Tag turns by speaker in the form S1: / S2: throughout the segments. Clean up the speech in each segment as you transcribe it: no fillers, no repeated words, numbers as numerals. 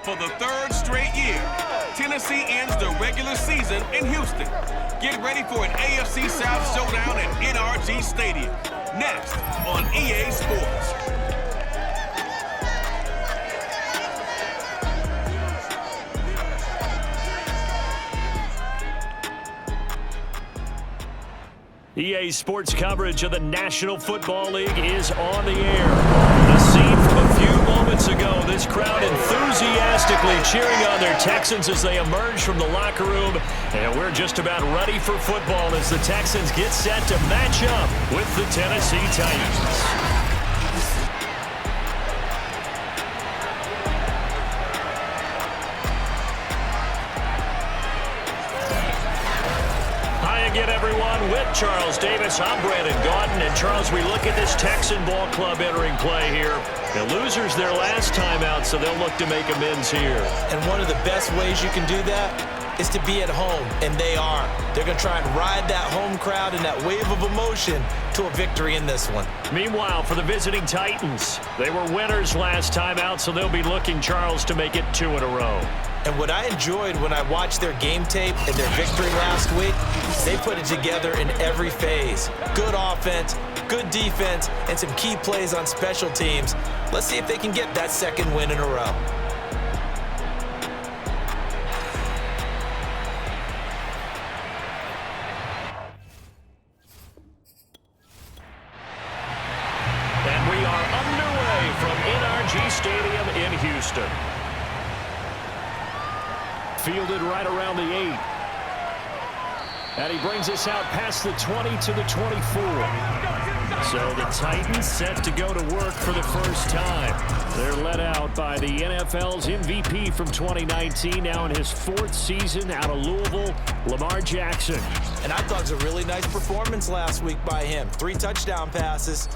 S1: for the third straight year, Tennessee ends the regular season in Houston. Get ready for an AFC South showdown at NRG Stadium. Next on EA Sports.
S2: EA Sports coverage of the National Football League is on the air. A scene from a few moments ago. This crowd enthusiastically cheering on their Texans as they emerge from the locker room. And we're just about ready for football as the Texans get set to match up with the Tennessee Titans. Again, everyone, with Charles Davis, I'm Brandon Gaudin. And Charles, we look at this Texan ball club entering play here. The losers their last time out, so they'll look to make amends here.
S3: And one of the best ways you can do that is to be at home, and they are. They're going to try and ride that home crowd and that wave of emotion to a victory in this one.
S2: Meanwhile, for the visiting Titans, they were winners last time out, so they'll be looking, Charles, to make it 2 in a row.
S3: And what I enjoyed when I watched their game tape and their victory last week, they put it together in every phase. Good offense, good defense, and some key plays on special teams. Let's see if they can get that second win in a row.
S2: And we are underway from NRG Stadium in Houston. Fielded right around the 8. And he brings us out past the 20 to the 24. So the Titans set to go to work for the first time. They're led out by the NFL's MVP from 2019, now in his 4th season out of Louisville, Lamar Jackson.
S3: And I thought it was a really nice performance last week by him. 3 touchdown passes.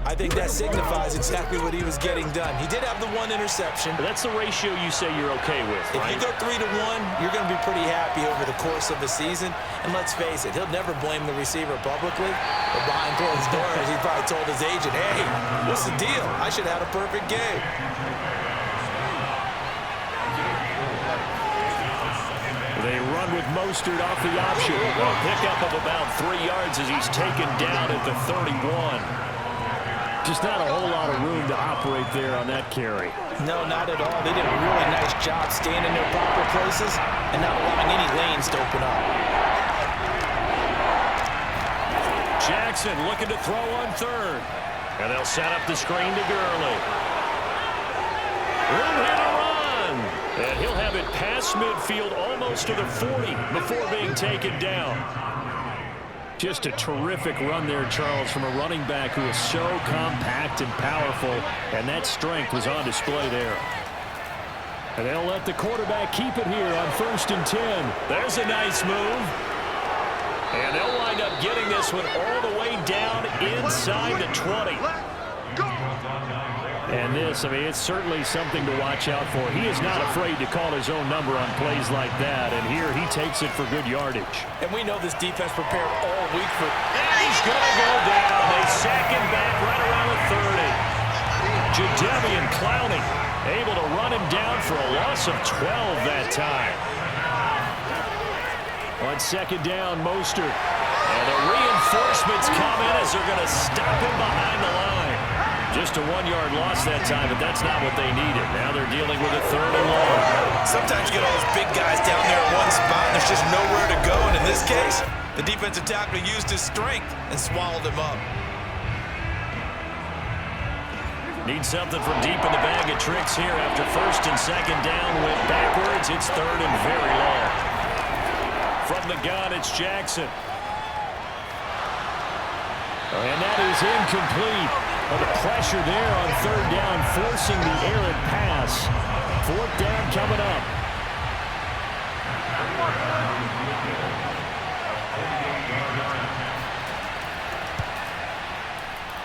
S3: I think that signifies exactly what he was getting done. He did have the 1 interception.
S2: But that's the ratio you say you're okay with, right?
S3: If you go 3 to 1, you're going to be pretty happy over the course of the season. And let's face it, he'll never blame the receiver publicly. But behind closed doors, he probably told his agent, hey, what's the deal? I should have had a perfect game.
S2: They run with Mostert off the option. A pickup of about 3 yards as he's taken down at the 31. Just not a whole lot of room to operate there on that carry.
S3: No, not at all. They did a really nice job staying in their proper places and not allowing any lanes to open up.
S2: Jackson looking to throw on 3rd. And they'll set up the screen to Gurley. Room here to run. And he'll have it past midfield almost to the 40 before being taken down. Just a terrific run there, Charles, from a running back who is so compact and powerful, and that strength was on display there. And they'll let the quarterback keep it here on 1st and 10. There's a nice move. And they'll wind up getting this one all the way down inside the 20. And this, I mean, it's certainly something to watch out for. He is not afraid to call his own number on plays like that, and here he takes it for good yardage.
S3: And we know this defense prepared all week for...
S2: And he's going to go down. They sack him back right around the 30. Jadeveon Clowney able to run him down for a loss of 12 that time. On 2nd down, Mostert. And the reinforcements come in as they're going to stop him behind the line. Just a 1-yard loss that time, but that's not what they needed. Now they're dealing with a 3rd and long.
S3: Sometimes you get all those big guys down there in one spot, and there's just nowhere to go. And in this case, the defensive tackle used his strength and swallowed him up.
S2: Need something from deep in the bag of tricks here after 1st and 2nd down. Went backwards. It's 3rd and very long. From the gun, it's Jackson. And that is incomplete. But the pressure there on 3rd down, forcing the errant pass. 4th down coming up.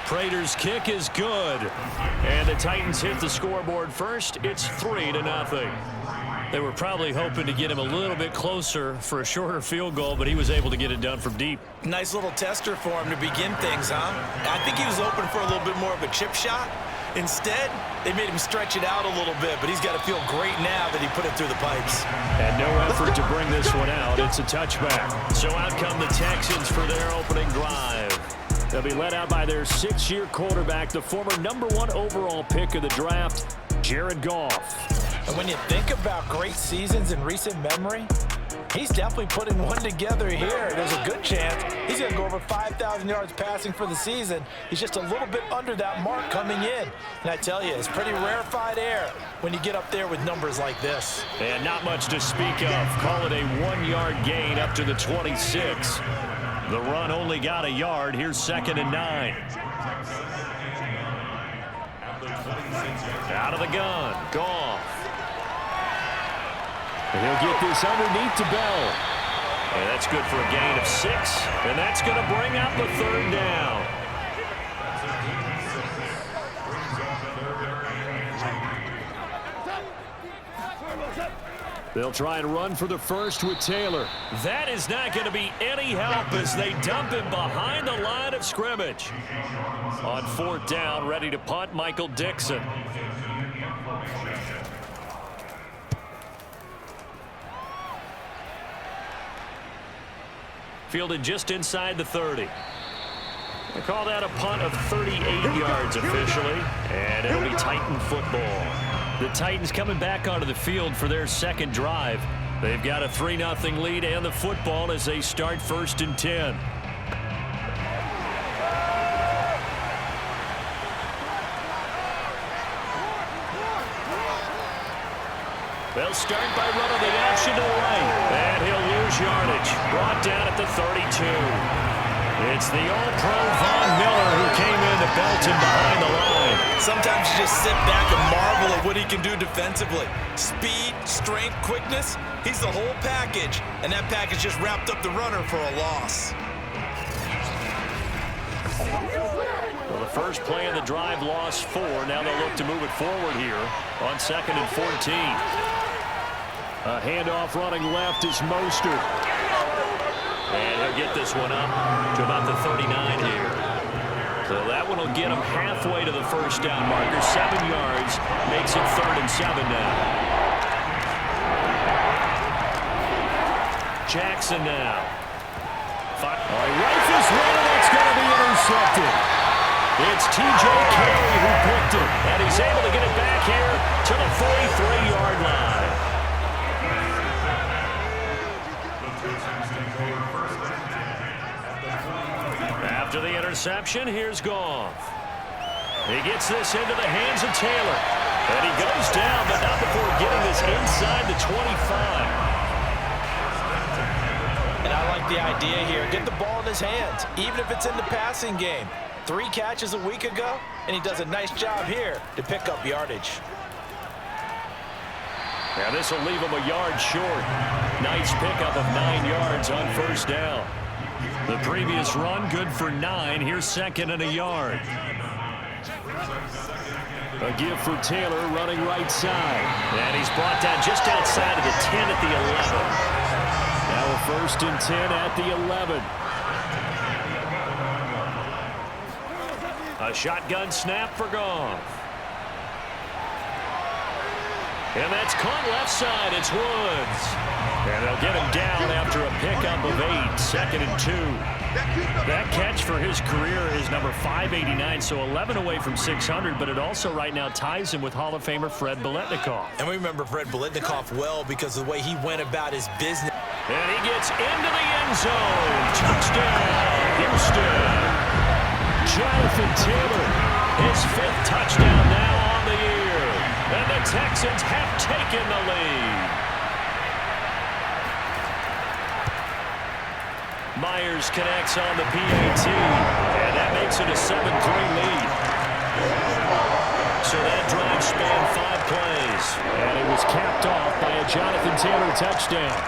S2: Prater's kick is good. And the Titans hit the scoreboard first. It's 3-0. They were probably hoping to get him a little bit closer for a shorter field goal, but he was able to get it done from deep.
S3: Nice little tester for him to begin things, huh? I think he was open for a little bit more of a chip shot. Instead, they made him stretch it out a little bit, but he's got to feel great now that he put it through the pipes.
S2: And no effort to bring this one out. It's a touchback. So out come the Texans for their opening drive. They'll be led out by their 6-year quarterback, the former #1 overall pick of the draft, Jared Goff.
S3: And when you think about great seasons in recent memory, he's definitely putting one together here. There's a good chance he's going to go over 5,000 yards passing for the season. He's just a little bit under that mark coming in. And I tell you, it's pretty rarefied air when you get up there with numbers like this.
S2: And not much to speak of. Call it a 1-yard gain up to the 26. The run only got a yard. Here's 2nd and 9. Out of the gun. Goff. And he'll get this underneath to Bell. And that's good for a gain of 6. And that's going to bring out the 3rd down. They'll try and run for the first with Taylor. That is not going to be any help as they dump him behind the line of scrimmage. On 4th down, ready to punt, Michael Dixon. Fielded just inside the 30. They call that a punt of 38 yards officially, and it'll be Titan football. The Titans coming back onto the field for their 2nd drive. They've got a 3-0 lead and the football as they start 1st and 10. They'll start by running the option to the right. And he'll lose yardage. Brought down at the 32. It's the All-Pro Von Miller who came in to belt him behind the line.
S3: Sometimes you just sit back and marvel at what he can do defensively. Speed, strength, quickness, he's the whole package. And that package just wrapped up the runner for a loss.
S2: Well, the first play of the drive lost 4. Now they'll look to move it forward here on 2nd and 14. A handoff running left is Mostert. And he'll get this one up to about the 39 here. So that one will get him halfway to the 1st down marker. 7 yards makes it 3rd and 7 now. Jackson now. Rifles one, and it's going to be intercepted. It's T.J. Carey who picked it, and he's able to get it back here to the 43-yard line. After the interception, here's Goff. He gets this into the hands of Taylor. And he goes down, but not before getting this inside the 25.
S3: And I like the idea here. Get the ball in his hands, even if it's in the passing game. 3 catches a week ago, and he does a nice job here to pick up yardage.
S2: Now this will leave him a yard short. Nice pickup of 9 yards on 1st down. The previous run good for 9. Here's 2nd and a yard. A give for Taylor running right side. And he's brought down just outside of the 10 at the 11. Now a 1st and 10 at the 11. A shotgun snap for Goff. And that's caught left side. It's Woods. And they'll get him down after a pickup of 8. 2nd and 2. That catch for his career is number 589, so 11 away from 600, but it also right now ties him with Hall of Famer Fred Biletnikoff.
S3: And we remember Fred Biletnikoff well because of the way he went about his business.
S2: And he gets into the end zone. Touchdown, Houston. Jonathan Taylor, his 5th touchdown now on the year. And the Texans have taken the lead. Myers connects on the PAT, and that makes it a 7-3 lead. So that drive spanned 5 plays, and it was capped off by a Jonathan Taylor touchdown.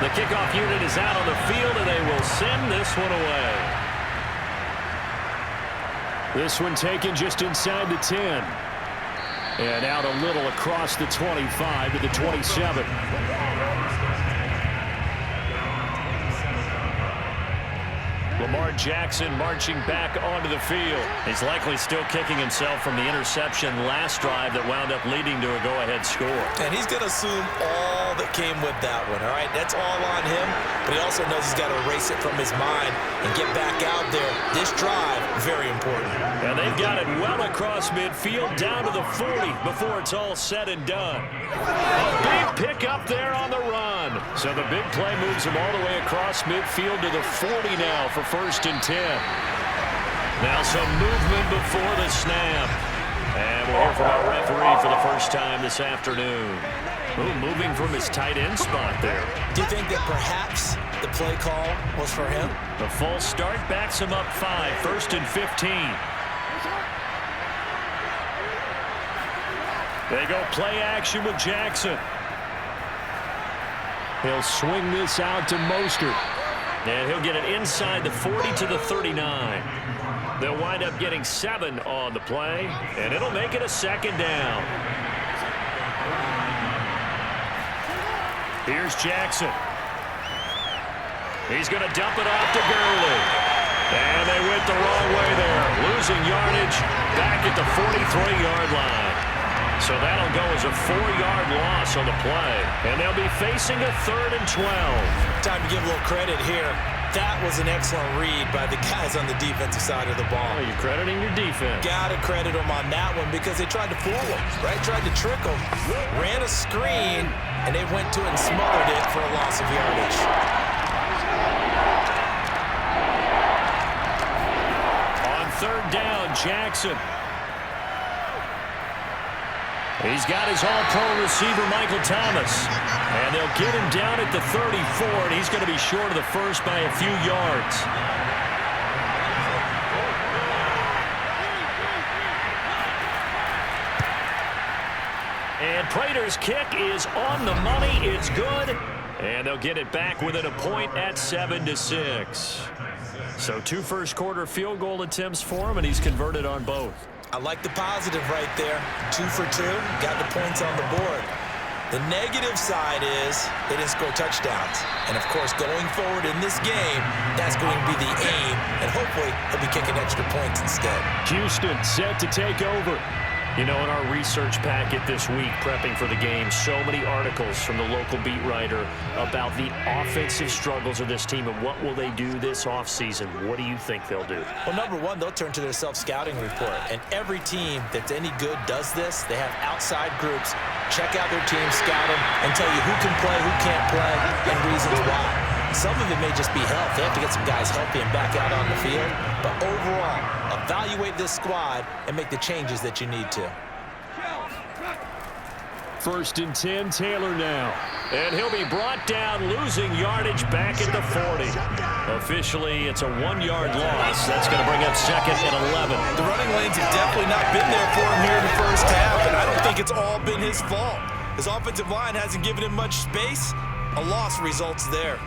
S2: The kickoff unit is out on the field, and they will send this one away. This one taken just inside the 10. And out a little across the 25 to the 27. Lamar Jackson marching back onto the field. He's likely still kicking himself from the interception last drive that wound up leading to a go-ahead score.
S3: And he's going to assume all that came with that one, all right? That's all on him, but he also knows he's got to erase it from his mind and get back out there. This drive, very important.
S2: And they've got it well across midfield, down to the 40 before it's all said and done. A big pick up there on the run. So the big play moves him all the way across midfield to the 40 now for 1st and 10. Now some movement before the snap. And we'll hear from our referee for the first time this afternoon. Ooh, moving from his tight end spot there.
S3: Do you think that perhaps the play call was for him?
S2: The false start backs him up 5, 1st and 15. They go play action with Jackson. He'll swing this out to Mostert. And he'll get it inside the 40 to the 39. They'll wind up getting 7 on the play, and it'll make it a 2nd down. Here's Jackson. He's going to dump it off to Gurley. And they went the wrong way there. Losing yardage back at the 43-yard line. So that'll go as a 4-yard loss on the play. And they'll be facing a 3rd and 12.
S3: Time to give a little credit here. That was an excellent read by the guys on the defensive side of the ball.
S2: Oh, you're crediting your defense.
S3: Got to credit them on that one because they tried to fool them, right? Tried to trick them. Ran a screen, and they went to it and smothered it for a loss of yardage.
S2: On 3rd down, Jackson. He's got his all-pro receiver, Michael Thomas. And they'll get him down at the 34, and he's going to be short of the first by a few yards. And Prater's kick is on the money. It's good. And they'll get it back within a point at 7-6. So 2 first-quarter field goal attempts for him, and he's converted on both.
S3: I like the positive right there. 2 for 2. Got the points on the board. The negative side is they didn't score touchdowns. And, of course, going forward in this game, that's going to be the aim. And hopefully he'll be kicking extra points instead.
S2: Houston set to take over. You know, in our research packet this week, prepping for the game, so many articles from the local beat writer about the offensive struggles of this team and what will they do this offseason. What do you think they'll do?
S3: Well, number one, they'll turn to their self-scouting report. And every team that's any good does this. They have outside groups, check out their team, scout them, and tell you who can play, who can't play, and reasons why. Some of it may just be health. They have to get some guys healthy and back out on the field. But overall, evaluate this squad and make the changes that you need to.
S2: 1st and 10, Taylor now. And he'll be brought down, losing yardage back at the 40. Officially, it's a 1-yard loss. That's going to bring up 2nd and 11.
S3: The running lanes have definitely not been there for him here in the first half, and I don't think it's all been his fault. His offensive line hasn't given him much space. A loss results there.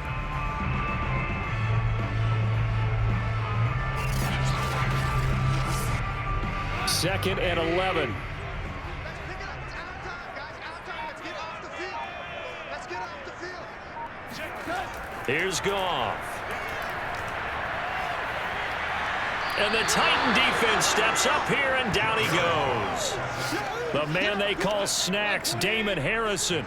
S2: Second and 11. Here's Goff. And the Titan defense steps up here, and down he goes. The man they call Snacks, Damon Harrison.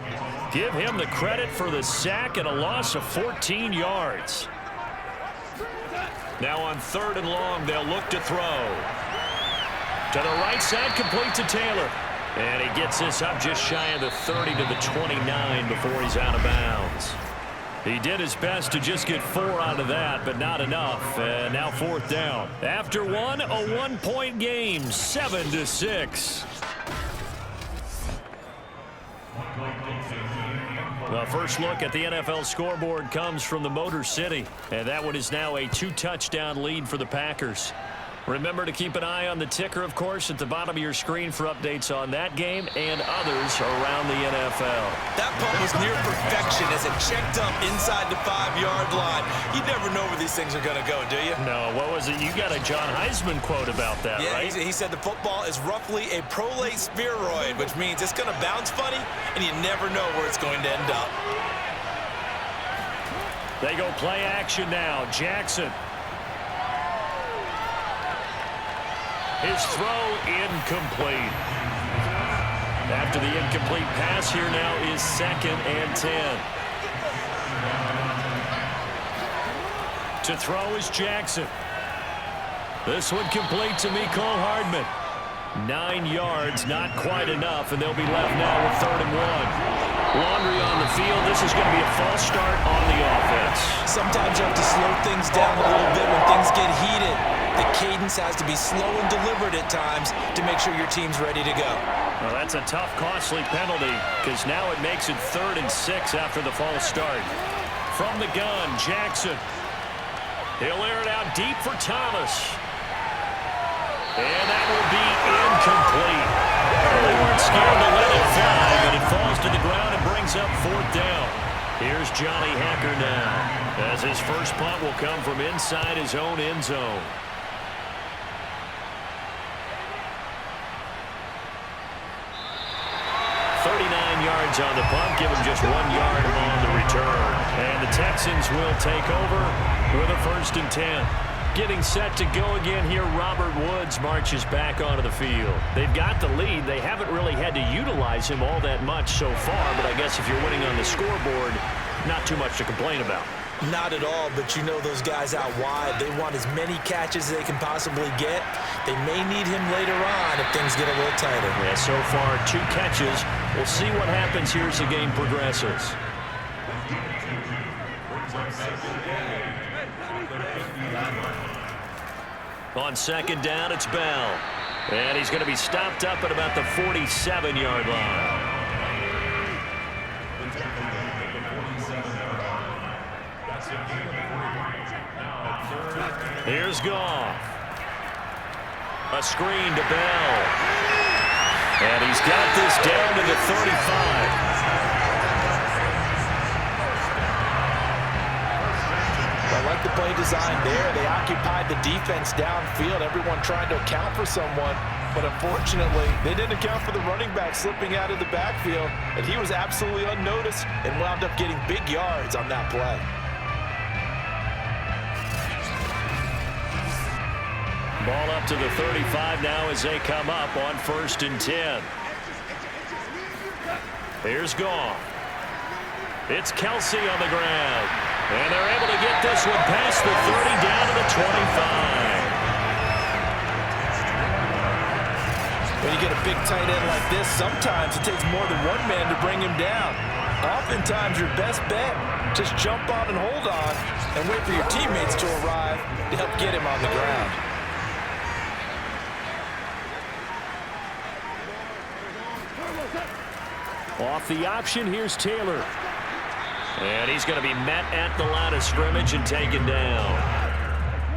S2: Give him the credit for the sack and a loss of 14 yards. Now on 3rd and long, they'll look to throw. To the right side, complete to Taylor. And he gets this up just shy of the 30 to the 29 before he's out of bounds. He did his best to just get 4 out of that, but not enough. And now 4th down. After one, a 1-point game, 7-6. The first look at the NFL scoreboard comes from the Motor City. And that one is now a 2-touchdown lead for the Packers. Remember to keep an eye on the ticker, of course, at the bottom of your screen for updates on that game and others around the NFL.
S3: That punt was near perfection as it checked up inside the 5-yard line. You never know where these things are going to go, do you?
S2: No, what was it? You got a John Heisman quote about that, right?
S3: Yeah, he said the football is roughly a prolate spheroid, which means it's going to bounce funny, and you never know where it's going to end up.
S2: They go play action now. Jackson. His throw incomplete. After the incomplete pass, here now is 2nd and 10. To throw is Jackson. This one complete to Mecole Hardman. 9 yards, not quite enough, and they'll be left now with 3rd and 1. Laundry on the field. This is going to be a false start on the offense.
S3: Sometimes you have to slow things down a little bit when things get heated. The cadence has to be slow and deliberate at times to make sure your team's ready to go.
S2: Well, that's a tough, costly penalty because now it makes it 3rd and 6 after the false start. From the gun, Jackson. He'll air it out deep for Thomas. And that will be incomplete. Well, they weren't scared to let it fly, but it falls to the ground and brings up 4th down. Here's Johnny Hacker now, as his first punt will come from inside his own end zone. Yards on the punt, give him just 1 yard on the return. And the Texans will take over with a 1st and 10. Getting set to go again here, Robert Woods marches back onto the field. They've got the lead. They haven't really had to utilize him all that much so far, but I guess if you're winning on the scoreboard, not too much to complain about.
S3: Not at all, but you know those guys out wide, they want as many catches as they can possibly get. They may need him later on if things get a little tighter.
S2: Yeah, so far 2 catches. We'll see what happens here as the game progresses. On 2nd down, it's Bell. And he's going to be stopped up at about the 47-yard line. Here's Goff. A screen to Bell. And he's got this down to the 35.
S4: I like the play design there. They occupied the defense downfield, everyone trying to account for someone. But unfortunately, they didn't account for the running back slipping out of the backfield, and he was absolutely unnoticed and wound up getting big yards on that play.
S2: Ball up to the 35 now as they come up on 1st and 10. Here's Goff. It's Kelsey on the ground. And they're able to get this one past the 30 down to the 25.
S4: When you get a big tight end like this, sometimes it takes more than one man to bring him down. Oftentimes, your best bet, just jump on and hold on and wait for your teammates to arrive to help get him on the ground.
S2: Off the option, here's Taylor. And he's going to be met at the line of scrimmage and taken down.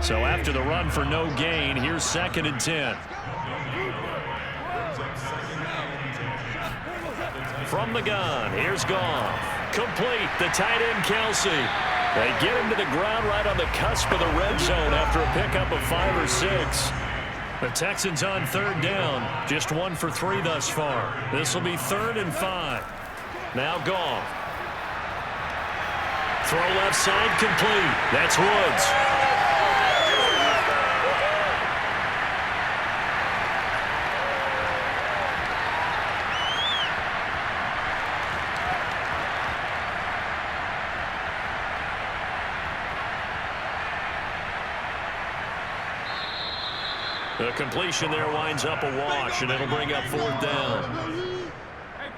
S2: So after the run for no gain, here's 2nd and 10. From the gun, here's Goff. Complete, the tight end Kelsey. They get him to the ground right on the cusp of the red zone after a pickup of 5 or 6. The Texans on 3rd down, just 1 for 3 thus far. This will be 3rd and 5. Now Goff. Throw left side complete. That's Woods. The completion there winds up a wash, and it'll bring up 4th down.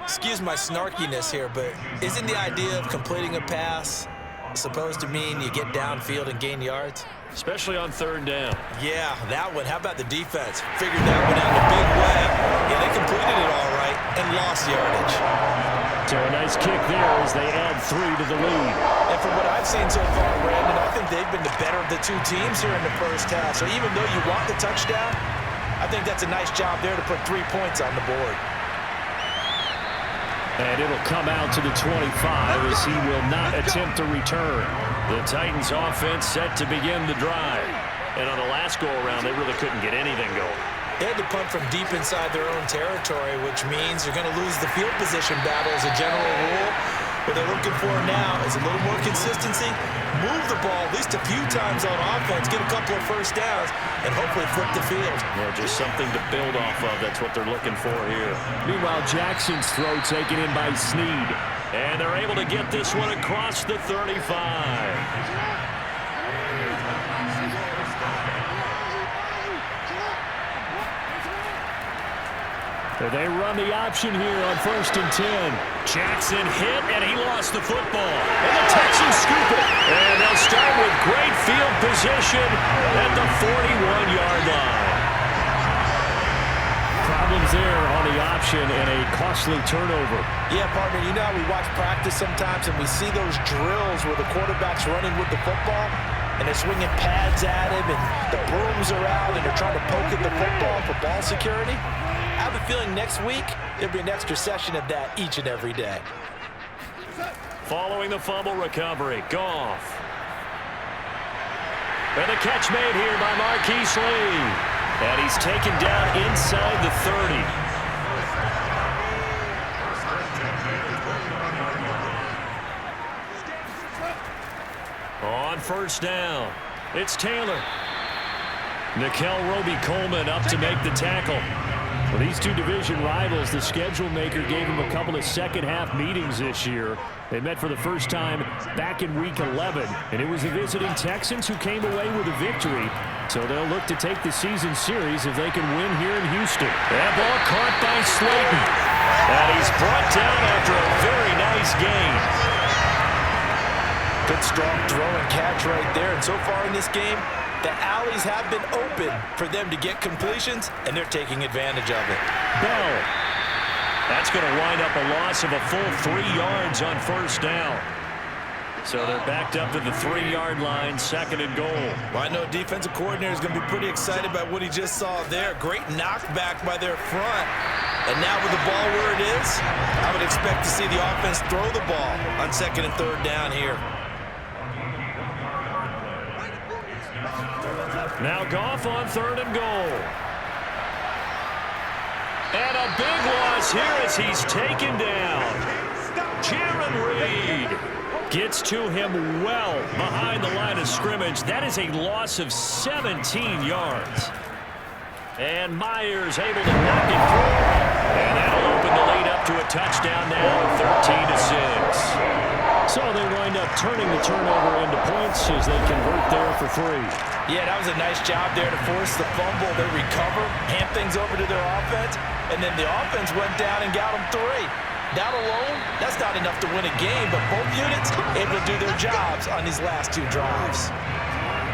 S3: Excuse my snarkiness here, but isn't the idea of completing a pass supposed to mean you get downfield and gain yards?
S2: Especially on 3rd down.
S3: Yeah, that one. How about the defense? Figured that one out in a big way. Yeah, they completed it all right and lost yardage.
S2: So a nice kick there as they add 3 to the lead.
S4: And from what I've seen so far, Brandon, I think they've been the better of the 2 teams here in the first half. So even though you want the touchdown, I think that's a nice job there to put 3 points on the board.
S2: And it'll come out to the 25 as he will not attempt to return. The Titans offense set to begin the drive. And on the last go-around, they really couldn't get anything going.
S3: They had to punt from deep inside their own territory, which means you're going to lose the field position battle as a general rule. What they're looking for now is a little more consistency, move the ball at least a few times on offense, get a couple of first downs, and hopefully flip the field.
S2: Yeah, just something to build off of. That's what they're looking for here. Meanwhile, Jackson's throw taken in by Snead. And they're able to get this one across the 35. They run the option here on 1st and 10. Jackson hit, and he lost the football. And the Texans scoop it. And they'll start with great field position at the 41-yard line. Problems there on the option and a costly turnover.
S4: Yeah, partner, you know how we watch practice sometimes and we see those drills where the quarterback's running with the football and they're swinging pads at him and the brooms are out and they're trying to poke at the football for ball security. I have a feeling next week there'll be an extra session of that each and every day.
S2: Following the fumble recovery, Goff. And the catch made here by Marquise Lee. And he's taken down inside the 30. On 1st down, it's Taylor. Nickel Roby-Coleman up to make the tackle. For these two division rivals, the schedule maker gave them a couple of second-half meetings this year. They met for the first time back in Week 11, and it was the visiting Texans who came away with a victory. So they'll look to take the season series if they can win here in Houston. That ball caught by Slayton. And he's brought down after a very nice gain.
S4: Good strong throw and catch right there. And so far in this game, the alleys have been open for them to get completions, and they're taking advantage of it.
S2: Bell. That's going to wind up a loss of a full 3 yards on 1st down. So they're backed up to the 3-yard line, 2nd and goal.
S3: Well, I know defensive coordinator is going to be pretty excited about what he just saw there. Great knockback by their front. And now with the ball where it is, I would expect to see the offense throw the ball on 2nd and 3rd down here.
S2: Now Goff on 3rd and goal. And a big loss here as he's taken down. Jaron Reed gets to him well behind the line of scrimmage. That is a loss of 17 yards. And Myers able to knock it through. And that'll open the lead up to a touchdown now, 13-6. So they wind up turning the turnover into points as they convert there for 3.
S4: Yeah, that was a nice job there to force the fumble. They recover, hand things over to their offense, and then the offense went down and got them 3. That alone, that's not enough to win a game, but both units able to do their jobs on these last 2 drives.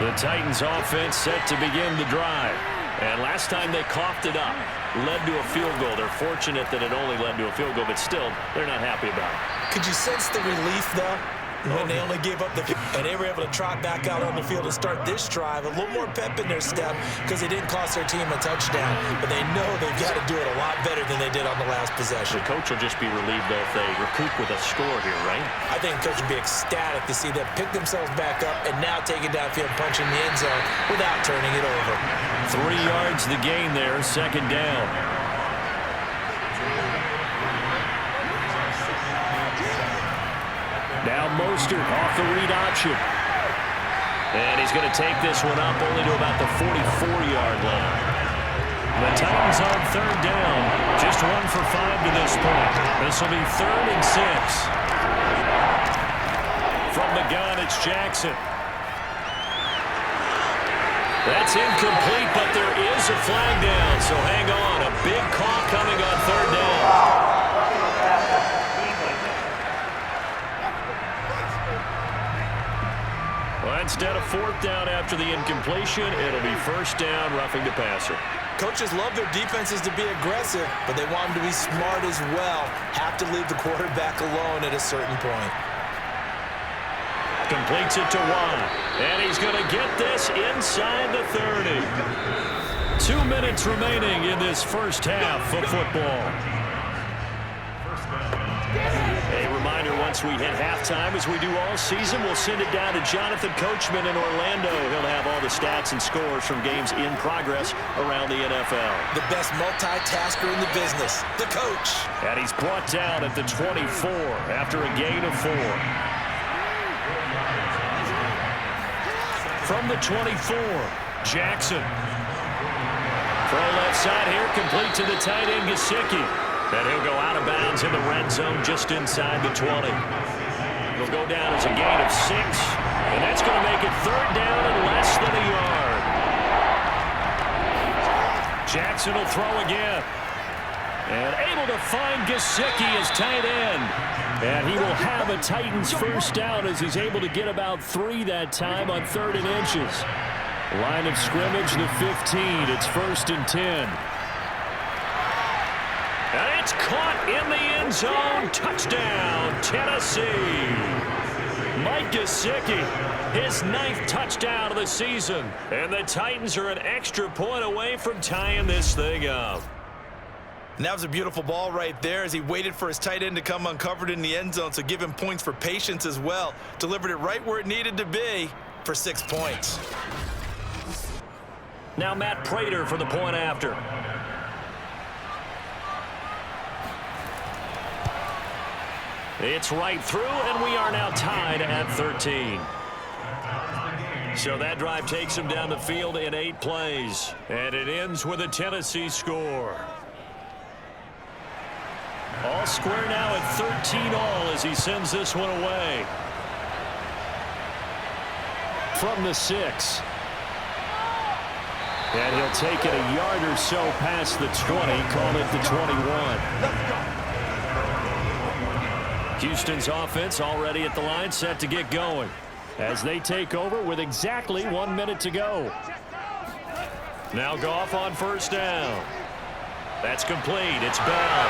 S2: The Titans offense set to begin the drive. And last time they coughed it up, led to a field goal. They're fortunate that it only led to a field goal, but still, they're not happy about it.
S3: Could you sense the relief, though, when they only gave up the and they were able to trot back out on the field and start this drive? A little more pep in their step because they didn't cost their team a touchdown, but they know they've got to do it a lot better than they did on the last possession.
S2: The coach will just be relieved, though, if they recoup with a score here, right?
S3: I think the coach would be ecstatic to see them pick themselves back up and now take it downfield, punching the end zone without turning it over.
S2: 3 yards the gain there, 2nd down. Now Mostert off the read option. And he's going to take this one up only to about the 44-yard line. The Titans on 3rd down. Just 1 for 5 to this point. This will be 3rd and 6. From the gun, it's Jackson. That's incomplete, but there is a flag down, so hang on. A big call coming on 3rd down. Well, instead of 4th down after the incompletion, it'll be 1st down, roughing the passer.
S3: Coaches love their defenses to be aggressive, but they want them to be smart as well. Have to leave the quarterback alone at a certain point.
S2: Completes it to Watt. And he's going to get this inside the 30. 2 minutes remaining in this first half of football. A reminder once once we hit halftime, as we do all season, we'll send it down to Jonathan Coachman in Orlando. He'll have all the stats and scores from games in progress around the NFL.
S3: The best multitasker in the business, the coach.
S2: And he's brought down at the 24 after a gain of 4. From the 24, Jackson. Throw left side here, complete to the tight end, Gesicki. And he'll go out of bounds in the red zone just inside the 20. He'll go down as a gain of 6, and that's going to make it 3rd down and less than a yard. Jackson will throw again. And able to find Gesicki as tight end. And he will have a Titans first down as he's able to get about 3 that time on 3rd and inches. Line of scrimmage, the 15. It's 1st and 10. And it's caught in the end zone. Touchdown, Tennessee. Mike Gesicki, his 9th touchdown of the season. And the Titans are an extra point away from tying this thing up.
S3: And that was a beautiful ball right there as he waited for his tight end to come uncovered in the end zone, so give him points for patience as well. Delivered it right where it needed to be for 6 points.
S2: Now Matt Prater for the point after. It's right through, and we are now tied at 13. So that drive takes him down the field in 8 plays. And it ends with a Tennessee score. All square now at 13 all as he sends this one away. From the 6. And he'll take it a yard or so past the 20, call it the 21. Houston's offense already at the line, set to get going as they take over with exactly 1 minute to go. Now Goff on first down. That's complete. It's Bell.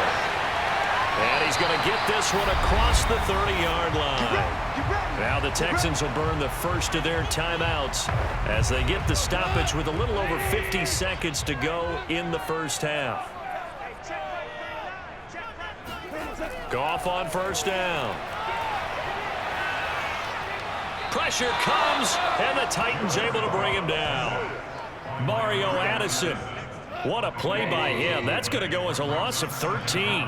S2: And he's going to get this one across the 30-yard line. Now the Texans will burn the first of their timeouts as they get the stoppage with a little over 50 seconds to go in the first half. Goff on first down. Pressure comes, and the Titans able to bring him down. Mario Addison. What a play by him. That's going to go as a loss of 13.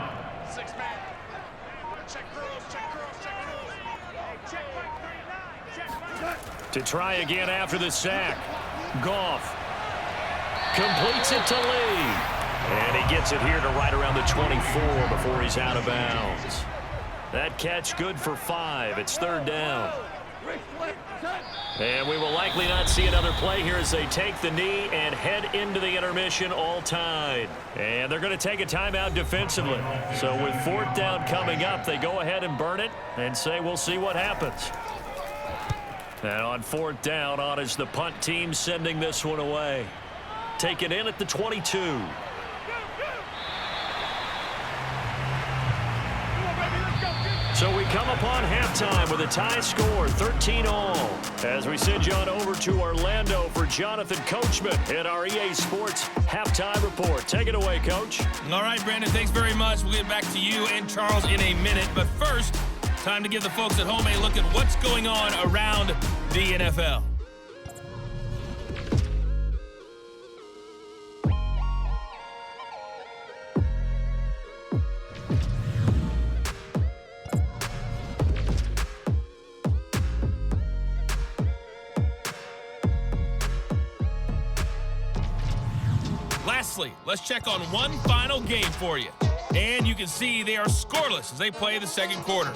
S2: To try again after the sack. Goff completes it to Lee. And he gets it here to right around the 24 before he's out of bounds. That catch good for 5. It's 3rd down. And we will likely not see another play here as they take the knee and head into the intermission all tied. And they're going to take a timeout defensively. So with 4th down coming up, they go ahead and burn it and say we'll see what happens. And on 4th down, on is the punt team sending this one away. Take it in at the 22. So we come upon halftime with a tie score, 13 all. As we send you on over to Orlando for Jonathan Coachman in our EA Sports halftime report. Take it away, Coach.
S5: All right, Brandon, thanks very much. We'll get back to you and Charles in a minute. But first, time to give the folks at home a look at what's going on around the NFL. Lastly, let's check on one final game for you. And you can see they are scoreless as they play the second quarter.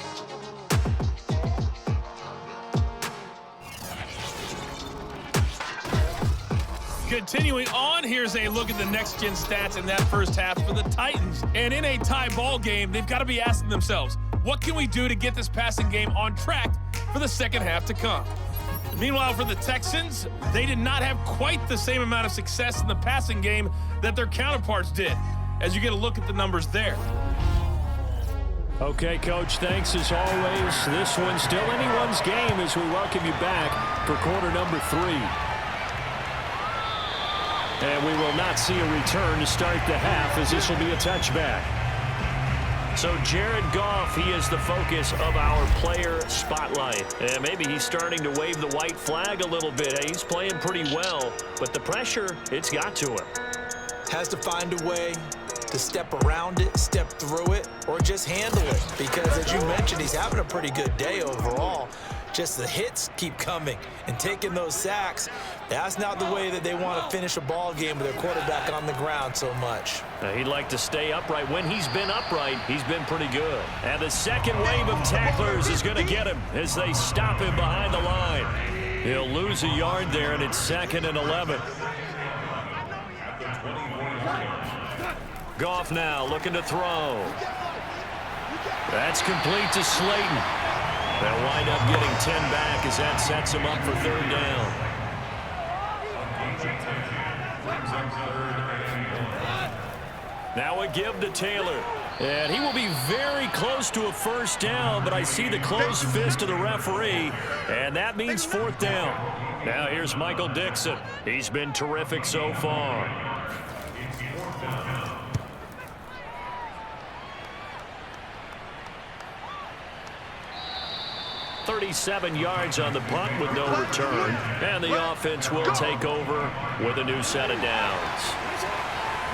S5: Continuing on, here's a look at the next-gen stats in that first half for the Titans. And in a tie ball game, they've got to be asking themselves, what can we do to get this passing game on track for the second half to come? Meanwhile, for the Texans, they did not have quite the same amount of success in the passing game that their counterparts did, as you get a look at the numbers there.
S2: Okay, Coach, thanks as always. This one's still anyone's game as we welcome you back for quarter number 3. And we will not see a return to start the half as this will be a touchback. So Jared Goff, he is the focus of our player spotlight. And maybe he's starting to wave the white flag a little bit. He's playing pretty well, but the pressure, it's got to him.
S3: Has to find a way to step around it, step through it, or just handle it. Because as you mentioned, he's having a pretty good day overall. Just the hits keep coming and taking those sacks. That's not the way that they want to finish a ball game with their quarterback on the ground so much.
S2: He'd like to stay upright. When he's been upright, he's been pretty good. And the second wave of tacklers is going to get him as they stop him behind the line. He'll lose a yard there, and it's 2nd and 11. Goff now looking to throw. That's complete to Slayton. They'll wind up getting 10 back as that sets him up for 3rd down. Now a give to Taylor. And he will be very close to a 1st down, but I see the closed fist of the referee, and that means 4th down. Now here's Michael Dixon. He's been terrific so far. 37 yards on the punt with no return. And the offense will take over with a new set of downs.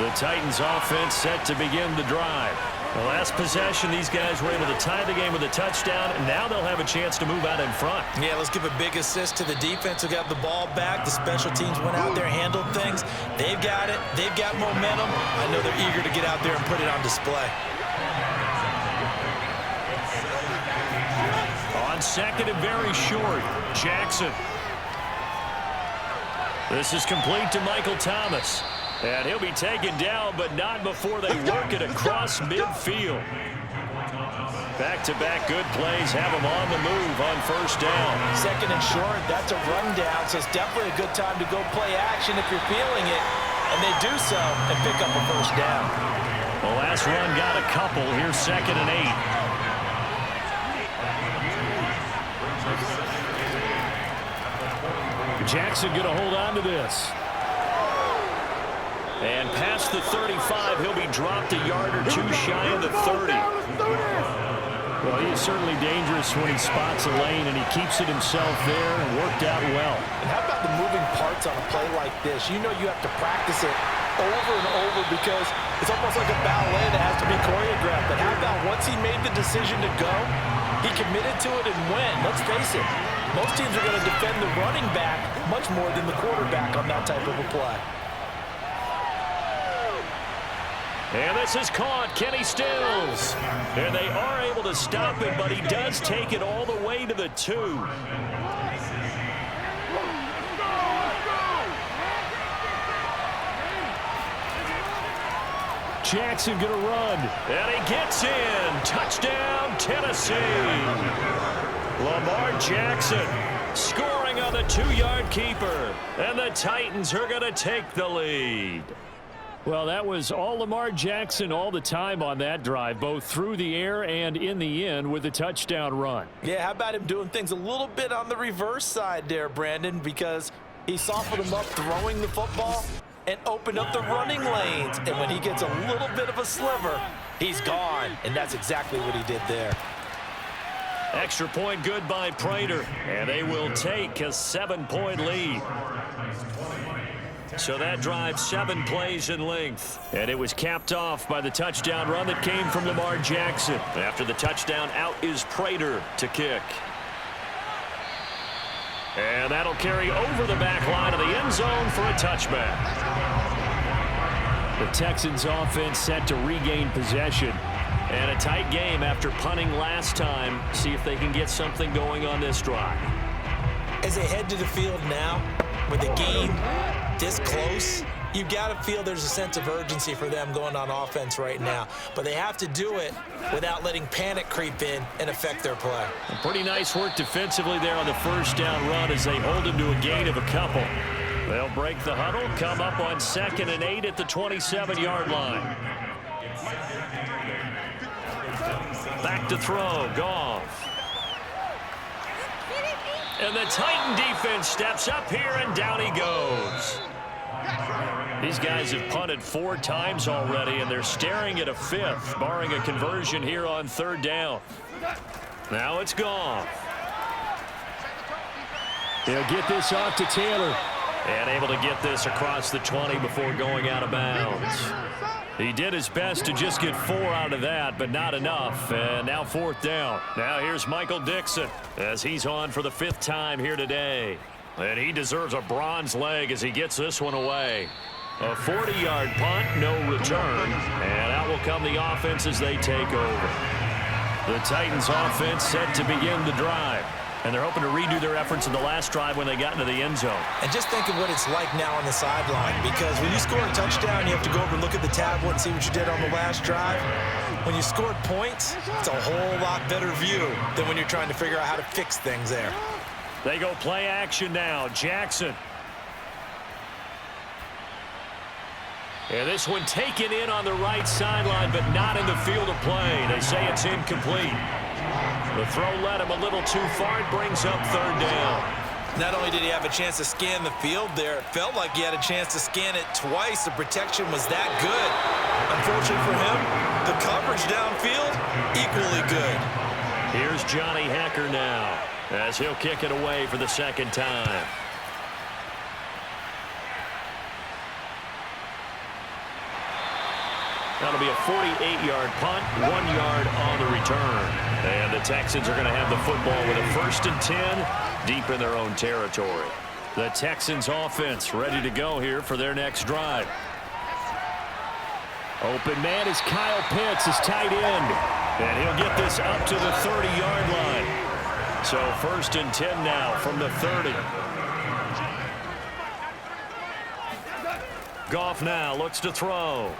S2: The Titans offense set to begin the drive. The last possession, these guys were able to tie the game with a touchdown, and now they'll have a chance to move out in front.
S3: Yeah, let's give a big assist to the defense who got the ball back. The special teams went out there, handled things. They've got it. They've got momentum. I know they're eager to get out there and put it on display.
S2: On 2nd and very short, Jackson. This is complete to Michael Thomas. And he'll be taken down, but not before they work it across midfield. Back-to-back good plays have him on the move on 1st down.
S3: 2nd and short, that's a rundown, so it's definitely a good time to go play action if you're feeling it. And they do so and pick up a 1st down.
S2: The last run got a couple. Here's 2nd and 8. Jackson going to hold on to this. And past the 35, he'll be dropped a yard or 2 shy of the 30. Well, he is certainly dangerous when he spots a lane, and he keeps it himself there and worked out well.
S4: And how about the moving parts on a play like this? You know you have to practice it over and over because it's almost like a ballet that has to be choreographed. But how about once he made the decision to go, he committed to it and went. Let's face it, most teams are going to defend the running back much more than the quarterback on that type of a play.
S2: And this is caught, Kenny Stills. And they are able to stop him, but he does take it all the way to the 2. Jackson gonna run, and he gets in. Touchdown, Tennessee. Lamar Jackson scoring on the 2-yard keeper. And the Titans are gonna take the lead. Well, that was all Lamar Jackson all the time on that drive, both through the air and in the end with a touchdown run.
S3: Yeah, how about him doing things a little bit on the reverse side there, Brandon, because he softened him up throwing the football and opened up the running lanes. And when he gets a little bit of a sliver, he's gone. And that's exactly what he did there.
S2: Extra point good by Prater, and they will take a 7-point lead. So that drive 7 plays in length. And it was capped off by the touchdown run that came from Lamar Jackson. After the touchdown, out is Prater to kick. And that'll carry over the back line of the end zone for a touchback. The Texans offense set to regain possession. And a tight game after punting last time. See if they can get something going on this drive.
S3: As they head to the field now, with the game this close, you've got to feel there's a sense of urgency for them going on offense right now. But they have to do it without letting panic creep in and affect their play.
S2: Pretty nice work defensively there on the 1st down run as they hold him to a gain of a couple. They'll break the huddle, come up on 2nd and 8 at the 27-yard line. Back to throw, Goff. And the Titan defense steps up here, and down he goes. These guys have punted 4 times already, and they're staring at a 5th, barring a conversion here on 3rd down. Now it's gone. He'll get this off to Taylor. And able to get this across the 20 before going out of bounds. He did his best to just get 4 out of that, but not enough. And now 4th down. Now here's Michael Dixon as he's on for the 5th time here today. And he deserves a bronze leg as he gets this one away. A 40-yard punt, no return. And out will come the offense as they take over. The Titans offense set to begin the drive. And they're hoping to redo their efforts in the last drive when they got into the end zone.
S3: And just think of what it's like now on the sideline, because when you score a touchdown, you have to go over and look at the tablet and see what you did on the last drive. When you scored points, it's a whole lot better view than when you're trying to figure out how to fix things there.
S2: They go play action now. Jackson. And this one taken in on the right sideline, but not in the field of play. They say it's incomplete. The throw led him a little too far. It brings up 3rd down.
S3: Not only did he have a chance to scan the field there, it felt like he had a chance to scan it twice. The protection was that good. Unfortunately for him, the coverage downfield, equally good.
S2: Here's Johnny Hecker now as he'll kick it away for the 2nd time. That'll be a 48-yard punt, 1 yard on the return. And the Texans are going to have the football with a 1st and 10 deep in their own territory. The Texans offense ready to go here for their next drive. Open man is Kyle Pitts, his tight end. And he'll get this up to the 30-yard line. So 1st and 10 now from the 30. Goff now looks to throw.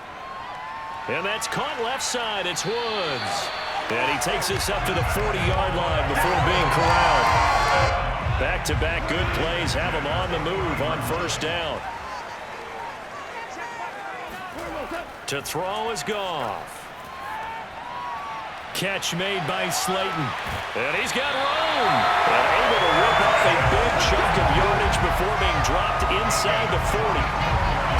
S2: And that's caught left side. It's Woods. And he takes this up to the 40-yard line before being corralled. Back-to-back good plays have him on the move on 1st down. To throw is Goff. Catch made by Slayton. And he's got room. And able to rip up a big chunk of yardage before being dropped inside the 40.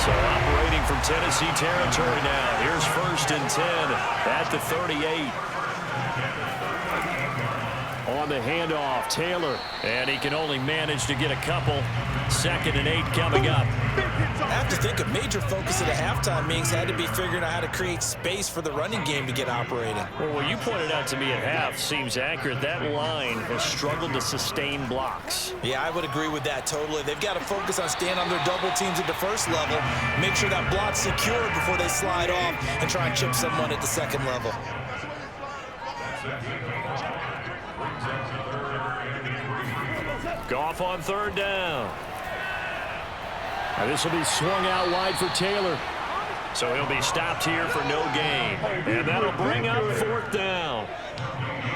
S2: So operating from Tennessee territory now. Here's 1st and 10 at the 38. On the handoff, Taylor. And he can only manage to get a couple. 2nd and 8 coming up.
S3: I have to think a major focus of the halftime meetings had to be figuring out how to create space for the running game to get operating.
S2: Well, what you pointed out to me at half seems accurate. That line has struggled to sustain blocks.
S3: Yeah, I would agree with that totally. They've got to focus on staying on their double teams at the 1st level, make sure that block's secured before they slide off and try and chip someone at the 2nd level.
S2: Goff on 3rd down. Now this will be swung out wide for Taylor. So he'll be stopped here for no gain. And that'll bring up 4th down.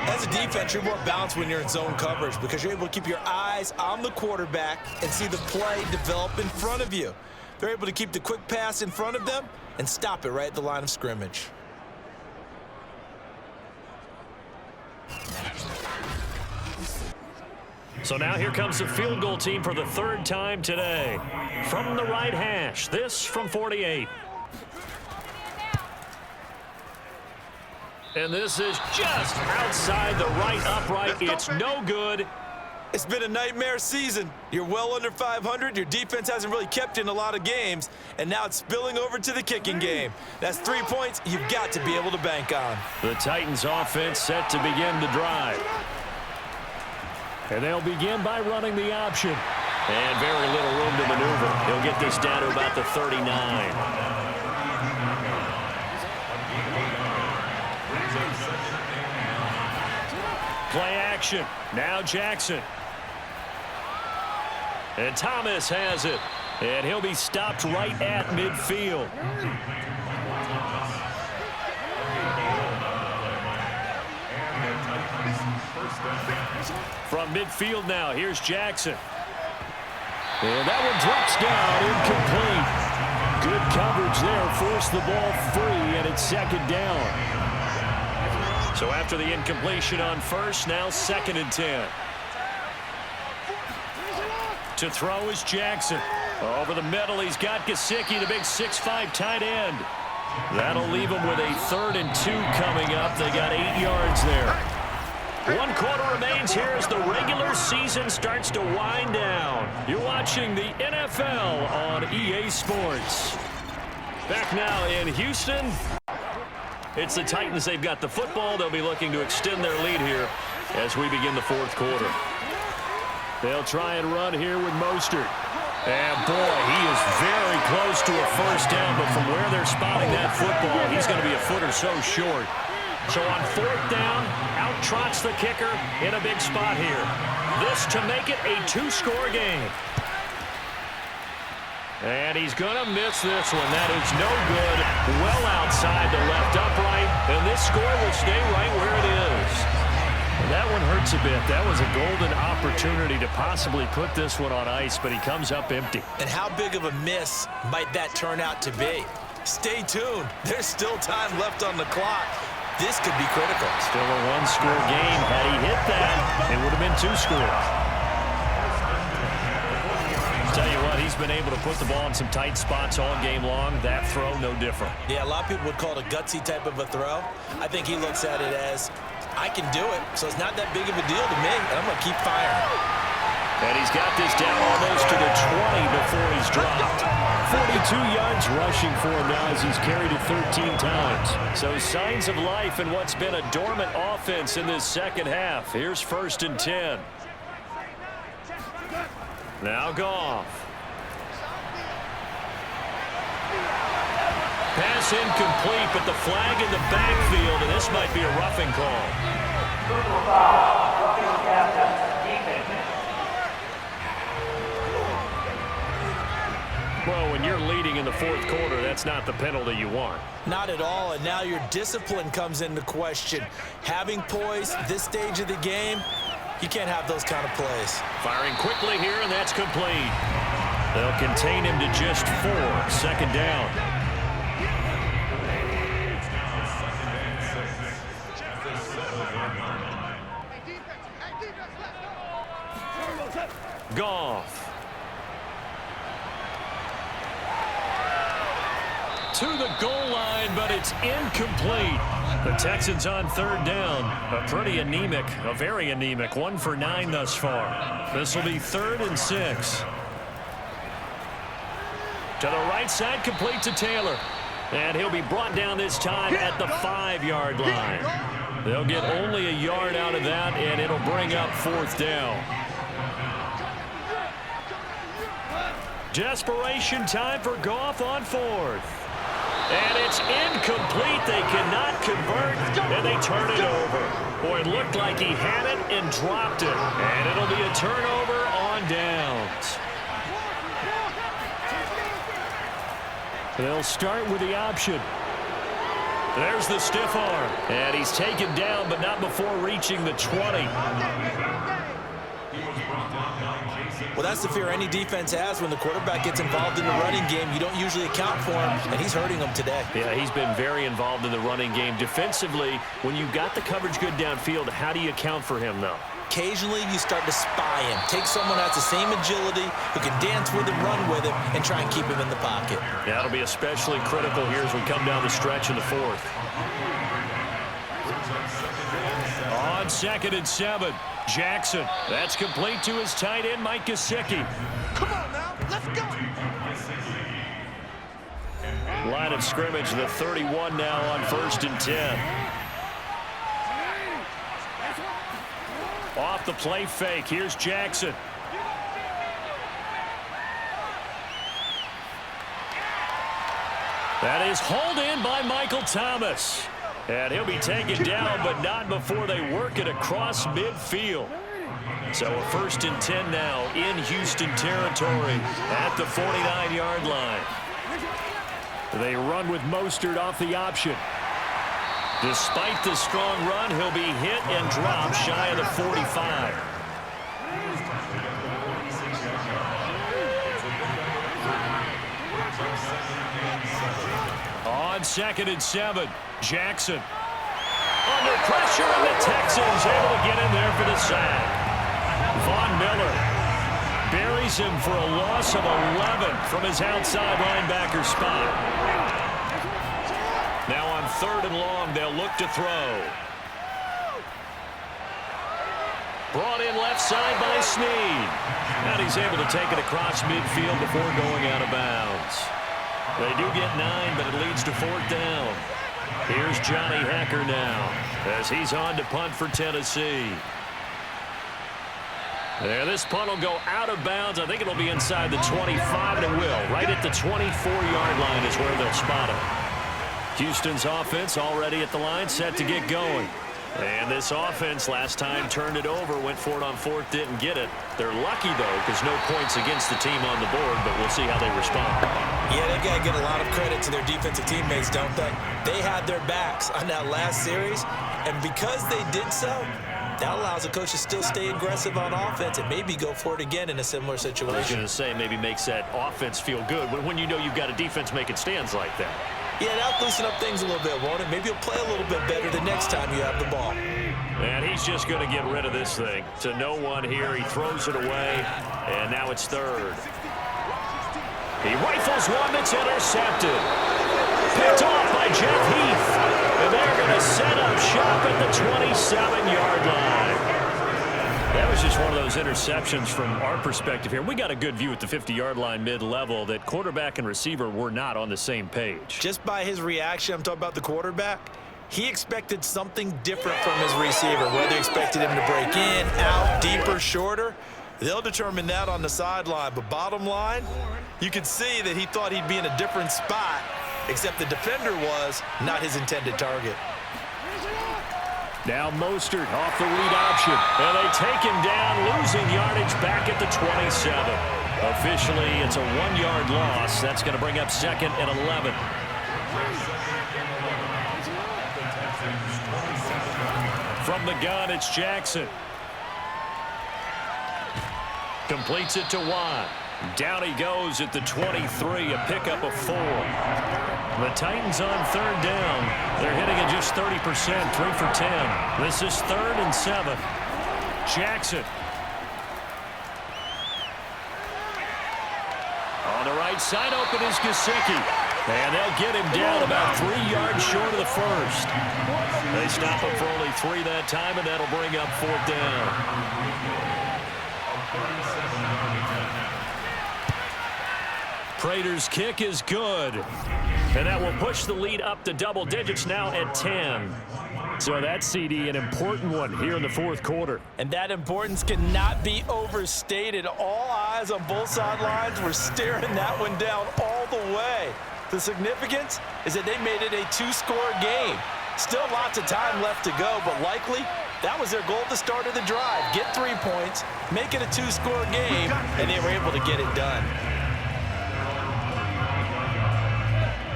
S3: As a defense, you're more balanced when you're in zone coverage because you're able to keep your eyes on the quarterback and see the play develop in front of you. They're able to keep the quick pass in front of them and stop it right at the line of scrimmage.
S2: So now here comes the field goal team for the 3rd time today. From the right hash, this from 48. And this is just outside the right upright. It's no good.
S3: It's been a nightmare season. You're well under 500. Your defense hasn't really kept you in a lot of games. And now it's spilling over to the kicking game. That's 3 points you've got to be able to bank on.
S2: The Titans offense set to begin the drive. And they'll begin by running the option. And very little room to maneuver. He'll get this down to about the 39. Play action. Now Jackson. And Thomas has it. And he'll be stopped right at midfield. From midfield now, here's Jackson. And that one drops down, incomplete. Good coverage there, forced the ball free, and it's 2nd down. So after the incompletion on 1st, now 2nd and 10. To throw is Jackson. Over the middle, he's got Gesicki, the big 6'5" tight end. That'll leave him with a 3rd and 2 coming up. They got 8 yards there. 1 quarter remains here as the regular season starts to wind down. You're watching the NFL on EA Sports. Back now in Houston. It's the Titans. They've got the football. They'll be looking to extend their lead here as we begin the 4th quarter. They'll try and run here with Mostert. And boy, he is very close to a first down, but from where they're spotting that football, he's going to be a foot or so short. So on 4th down, out trots the kicker in a big spot here. This to make it a 2-score game. And he's going to miss this one. That is no good. Well outside the left upright, and this score will stay right where it is. That one hurts a bit. That was a golden opportunity to possibly put this one on ice, but he comes up empty.
S3: And how big of a miss might that turn out to be? Stay tuned. There's still time left on the clock. This could be critical.
S2: Still a 1-score game. Had he hit that, it would have been 2 scores. Tell you what, he's been able to put the ball in some tight spots all game long. That throw, no different.
S3: Yeah, a lot of people would call it a gutsy type of a throw. I think he looks at it as, I can do it, so it's not that big of a deal to me, and I'm going to keep firing.
S2: And he's got this down almost to the 20 before he's dropped. 42 yards rushing for him now as he's carried it 13 times. So signs of life in what's been a dormant offense in this second half. Here's 1st and 10. Now Goff. Pass incomplete, but the flag in the backfield, and this might be a roughing call. Well, when you're leading in the 4th quarter, that's not the penalty you want.
S3: Not at all, and now your discipline comes into question. Having poise this stage of the game, you can't have those kind of plays.
S2: Firing quickly here, and that's complete. They'll contain him to just 4. 2nd down. Goff. To the goal line, but it's incomplete. The Texans on 3rd down. A pretty anemic, a very anemic 1 for 9 thus far. This will be 3rd and 6. To the right side, complete to Taylor. And he'll be brought down this time at the 5-yard line. They'll get only a yard out of that, and it'll bring up 4th down. Desperation time for Goff on 4th. And it's incomplete. They cannot convert, and they turn it over. Boy, it looked like he had it and dropped it. And it'll be a turnover on downs. They'll start with the option. There's the stiff arm. And he's taken down, but not before reaching the 20.
S3: Well, that's the fear any defense has when the quarterback gets involved in the running game. You don't usually account for him, and he's hurting them today.
S2: Yeah, he's been very involved in the running game. Defensively, when you got the coverage good downfield, how do you account for him, though?
S3: Occasionally, you start to spy him. Take someone that has the same agility, who can dance with him, run with him, and try and keep him in the pocket.
S2: That'll be especially critical here as we come down the stretch in the 4th. On 2nd and 7. Jackson. That's complete to his tight end, Mike Gesicki.
S6: Come on now, let's go.
S2: Line of scrimmage, the 31 now on 1st and 10. Off the play fake, here's Jackson. That is hauled in by Michael Thomas. And he'll be taken down, but not before they work it across midfield. So a 1st and 10 now in Houston territory at the 49-yard line. They run with Mostert off the option. Despite the strong run, he'll be hit and dropped shy of the 45. On 2nd and 7, Jackson. Under pressure, and the Texans able to get in there for the sack. Von Miller. buries him for a loss of 11 from his outside linebacker spot. Now on 3rd and long, they'll look to throw. Brought in left side by Snead. And he's able to take it across midfield before going out of bounds. They do get 9, but it leads to 4th down. Here's Johnny Hecker now as he's on to punt for Tennessee. There, this punt will go out of bounds. I think it'll be inside the 25, and it will. Right at the 24-yard line is where they'll spot it. Houston's offense already at the line, set to get going. And this offense last time turned it over, went for it on 4th, didn't get it. They're lucky, though, because no points against the team on the board, but we'll see how they respond.
S3: Yeah, they've got to give a lot of credit to their defensive teammates, don't they? They had their backs on that last series, and because they did so, that allows the coach to still stay aggressive on offense and maybe go for it again in a similar situation.
S2: I was going to say, maybe makes that offense feel good when you know you've got a defense making stands like that.
S3: Yeah, that'll loosen up things a little bit, won't it? Maybe you'll play a little bit better the next time you have the ball.
S2: And he's just going to get rid of this thing. To no one here. He throws it away, and now it's 3rd. He rifles one that's intercepted. Picked off by Jeff Heath. And they're going to set up shop at the 27-yard line. That was just one of those interceptions from our perspective here. We got a good view at the 50-yard line mid-level that quarterback and receiver were not on the same page.
S3: Just by his reaction, I'm talking about the quarterback, he expected something different from his receiver. Whether he expected him to break in, out, deeper, shorter, they'll determine that on the sideline. But bottom line, you could see that he thought he'd be in a different spot, except the defender was not his intended target.
S2: Now Mostert off the read option. And they take him down, losing yardage back at the 27. Officially, it's a 1-yard loss. That's going to bring up 2nd and 11. From the gun, it's Jackson. Completes it to Watt. Down he goes at the 23, a pickup of 4. The Titans on 3rd down. They're hitting at just 30%, 3 for 10. This is 3rd and 7. Jackson. On the right side, open is Gesicki. And they'll get him down about 3 yards short of the first. They stop him for only 3 that time, and that'll bring up 4th down. Prater's kick is good. And that will push the lead up to double digits now at 10. So that's, CD, an important one here in the 4th quarter.
S3: And that importance cannot be overstated. All eyes on both sidelines were staring that one down all the way. The significance is that they made it a 2-score game. Still lots of time left to go, but likely that was their goal at the start of the drive. Get 3 points, make it a 2-score game, and they were able to get it done.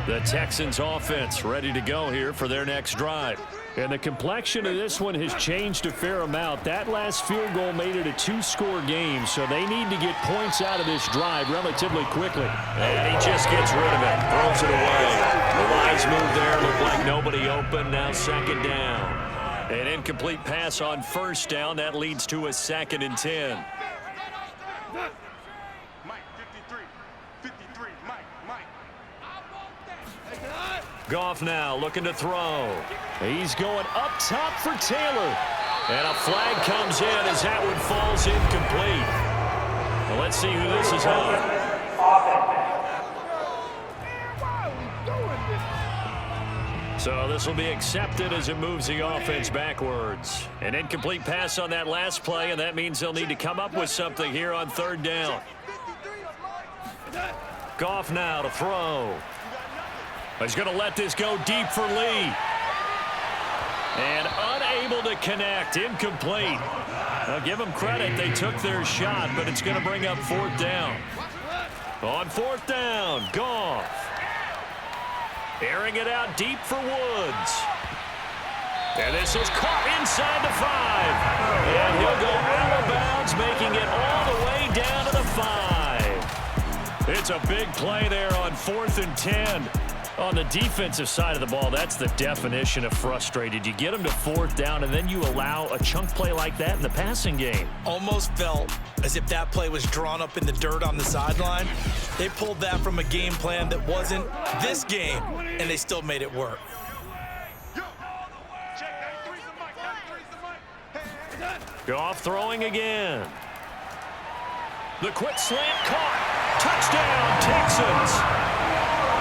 S2: The Texans offense ready to go here for their next drive. And the complexion of this one has changed a fair amount. That last field goal made it a 2-score game, so they need to get points out of this drive relatively quickly. And he just gets rid of it, throws it away. The wise move there, looked like nobody open, now 2nd down. An incomplete pass on 1st down, that leads to a 2nd and 10. Goff now looking to throw. He's going up top for Taylor. And a flag comes in as that one falls incomplete. Well, let's see who this is on. So this will be accepted as it moves the offense backwards. An incomplete pass on that last play, and that means they'll need to come up with something here on 3rd down. Goff now to throw. He's going to let this go deep for Lee. And unable to connect. Incomplete. I'll give them credit. They took their shot, but it's going to bring up 4th down. On 4th down, Goff. Airing it out deep for Woods. And this is caught inside the 5. And he'll go out of bounds, making it all the way down to the 5. It's a big play there on 4th and 10. On the defensive side of the ball, that's the definition of frustrated. You get them to 4th down, and then you allow a chunk play like that in the passing game.
S3: Almost felt as if that play was drawn up in the dirt on the sideline. They pulled that from a game plan that wasn't this game, and they still made it work.
S2: Goff throwing again. The quick slant caught. Touchdown, Texans.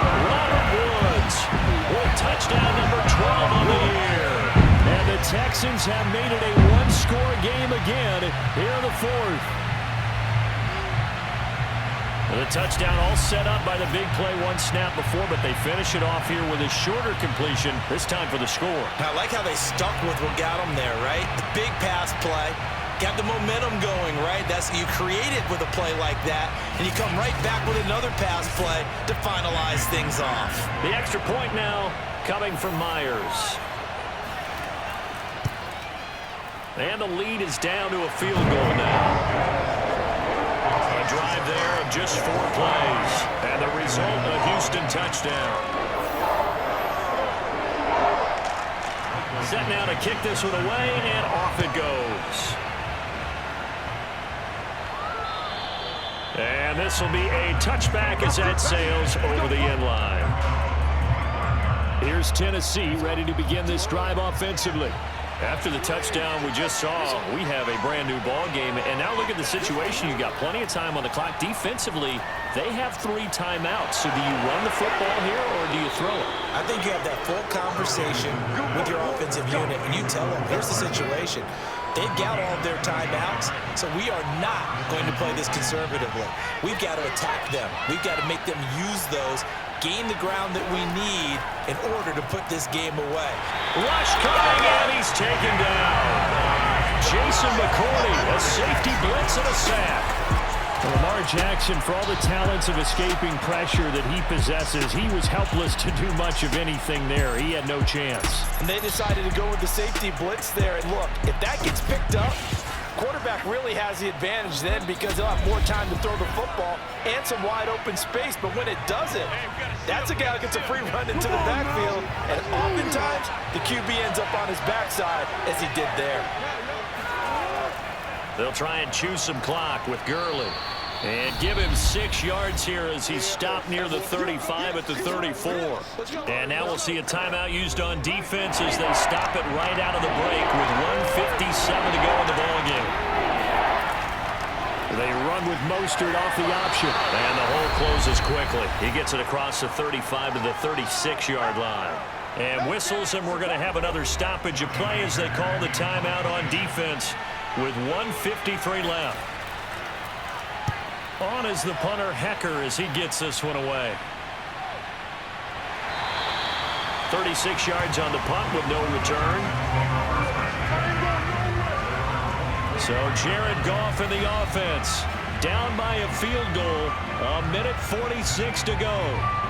S2: Robert Woods with touchdown number 12 on the year. And the Texans have made it a one-score game again here in the 4th. The touchdown all set up by the big play one snap before, but they finish it off here with a shorter completion, this time for the score.
S3: I like how they stuck with what got them there, right? The big pass play. Got the momentum going, right? You create it with a play like that, and you come right back with another pass play to finalize things off.
S2: The extra point now coming from Myers. And the lead is down to a field goal now. A drive there of just 4 plays. And the result, a Houston touchdown. Set now to kick this one away, and off it goes. And this will be a touchback as that sails over the end line. Here's Tennessee ready to begin this drive offensively. After the touchdown we just saw, we have a brand new ball game. And now look at the situation. You've got plenty of time on the clock. Defensively, they have 3 timeouts. So do you run the football here or do you throw it?
S3: I think you have that full conversation with your offensive unit, and you tell them, here's the situation. They've got all of their timeouts, so we are not going to play this conservatively. We've got to attack them. We've got to make them use those, gain the ground that we need in order to put this game away.
S2: Rush coming, and he's taken down. Jason McCourty, a safety blitz and a sack. Lamar Jackson, for all the talents of escaping pressure that he possesses, he was helpless to do much of anything there. He had no chance.
S4: And they decided to go with the safety blitz there. And look, if that gets picked up, quarterback really has the advantage then because they'll have more time to throw the football and some wide open space. But when it doesn't, that's a guy who gets a free run into the backfield. And oftentimes, the QB ends up on his backside as he did there.
S2: They'll try and chew some clock with Gurley. And give him 6 yards here as he's stopped near the 35 at the 34. And now we'll see a timeout used on defense as they stop it right out of the break with 1:57 to go in the ballgame. They run with Mostert off the option. And the hole closes quickly. He gets it across the 35 to the 36-yard line. And whistles, and we're going to have another stoppage of play as they call the timeout on defense with 1:53 left. On is the punter, Hecker, as he gets this one away. 36 yards on the punt with no return. So Jared Goff in the offense. Down by a field goal. 1:46 to go.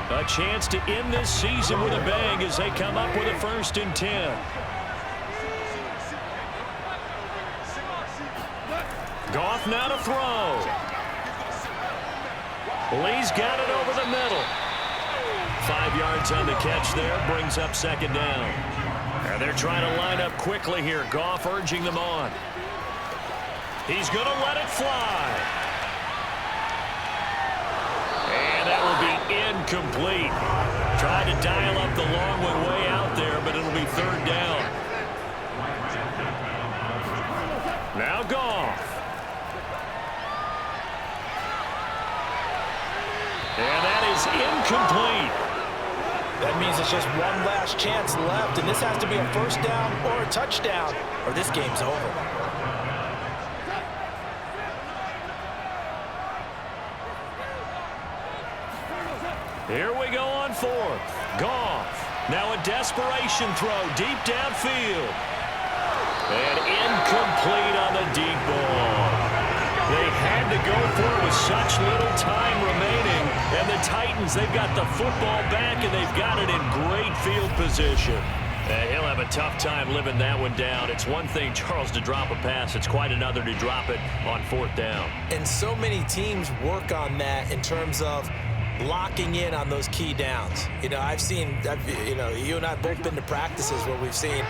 S2: A chance to end this season with a bang as they come up with a 1st and 10. Goff now to throw. Lee's got it over the middle. 5 yards on the catch there, brings up 2nd down. And they're trying to line up quickly here. Goff urging them on. He's going to let it fly. And that will be incomplete. Tried to dial up the long one way out there, but it'll be 3rd down. Now Goff. And that is incomplete.
S4: That means it's just one last chance left, and this has to be a 1st down or a touchdown, or this game's over.
S2: Here we go on 4th. Goff. Now a desperation throw deep downfield. And incomplete on the deep ball. They had to go for it with such little time remaining. And the Titans, they've got the football back, and they've got it in great field position. And he'll have a tough time living that one down. It's one thing, Charles, to drop a pass. It's quite another to drop it on 4th down.
S3: And so many teams work on that in terms of locking in on those key downs. You know, you and I both been to practices where we've seen,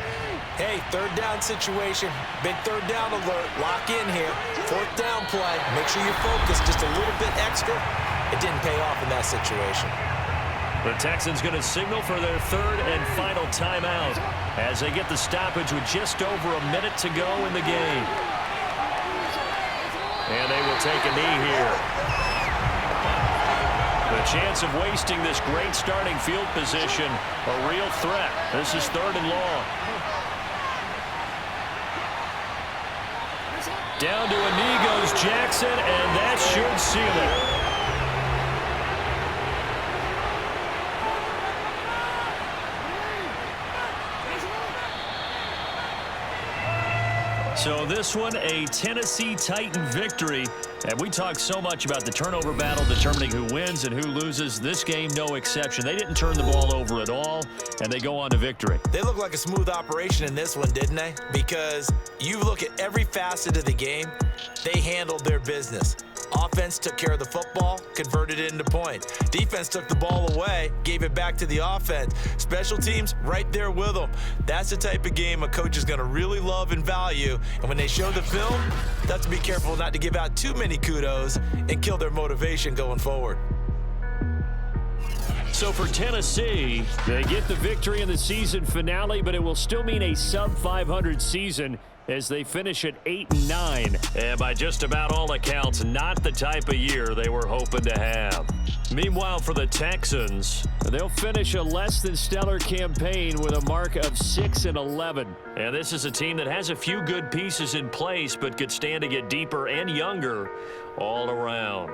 S3: hey, third down situation, big third down alert, lock in here, fourth down play, make sure you're focused just a little bit extra. It didn't pay off in that situation.
S2: The Texans going to signal for their third and final timeout as they get the stoppage with just over a minute to go in the game. And they will take a knee here. The chance of wasting this great starting field position, a real threat. This is 3rd and long. Down to a knee goes Jackson, and that should seal it. So this one, a Tennessee Titan victory. And we talk so much about the turnover battle determining who wins and who loses. This game, no exception. They didn't turn the ball over at all, and they go on to victory.
S3: They look like a smooth operation in this one, didn't they? Because you look at every facet of the game, they handled their business. Offense took care of the football, converted it into point. Defense took the ball away, gave it back to the offense. Special teams, right there with them. That's the type of game a coach is going to really love and value. And when they show the film, they have to be careful not to give out too many kudos and kill their motivation going forward.
S2: So for Tennessee, they get the victory in the season finale, but it will still mean a sub-500 season as they finish at 8-9. And by just about all accounts, not the type of year they were hoping to have. Meanwhile, for the Texans, they'll finish a less than stellar campaign with a mark of 6-11. And this is a team that has a few good pieces in place, but could stand to get deeper and younger all around.